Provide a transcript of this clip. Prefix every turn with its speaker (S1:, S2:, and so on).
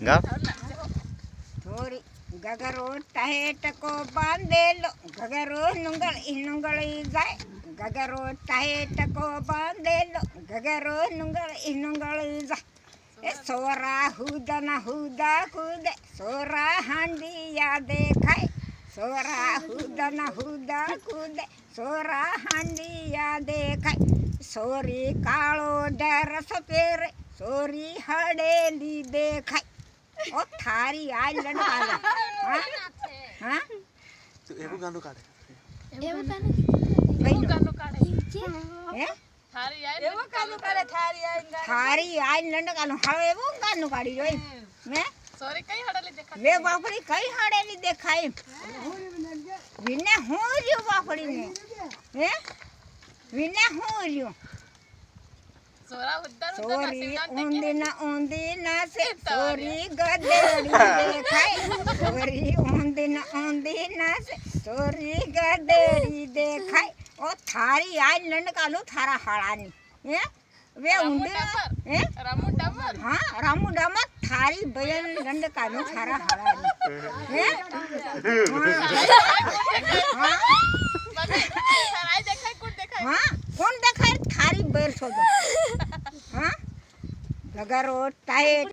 S1: गाओ
S2: थोड़ी गगरो टाहेट को बांधेलो गगरो नुंगली जाए गगरो टाहेट को बांधेलो गगरो नुंगली जाए सोरा हुदना हुदा कूदे सोरा हांडिया देखाय सोरा हुदना हुदा कूदे सोरा हांडिया देखाय सोरी काळो डरस पेरे सोरी हडेली देखाय ओ थारी आज लड़का हां हां
S1: तो एवं गानो काढे
S3: એવું
S2: गानो
S3: કાઢે
S2: હે
S3: થારી આઈ
S4: એવું કાનું કરે થારી આઈને
S2: थारी आज लड़का હવે એવું ગાનું કાઢી જોઈ હે
S3: સોરી કઈ હડલી દેખા
S2: લે બાપડી કઈ હડેલી દેખાય વિને હું રહ્યો બાપડી ને હે વિને હું રહ્યો
S3: સોરા ઉદ્દર
S2: સોરી ઊંદીના से સોરી ગદેડી દેખાય સોરી ઊંદીના से સોરી ગદેડી દેખાય ओ थारी आज लंडकालू थारा हाळानी हे वे ઊંદી હે
S3: રામુ ડામર
S2: हां रामू डामर थारी बयन लंडकालू थारा हाळानी हे हां
S3: સરાઈ દેખાય કોણ દેખાય
S2: हां कोण देखाय थारी बैर छोड़ो हां गगरो टाइट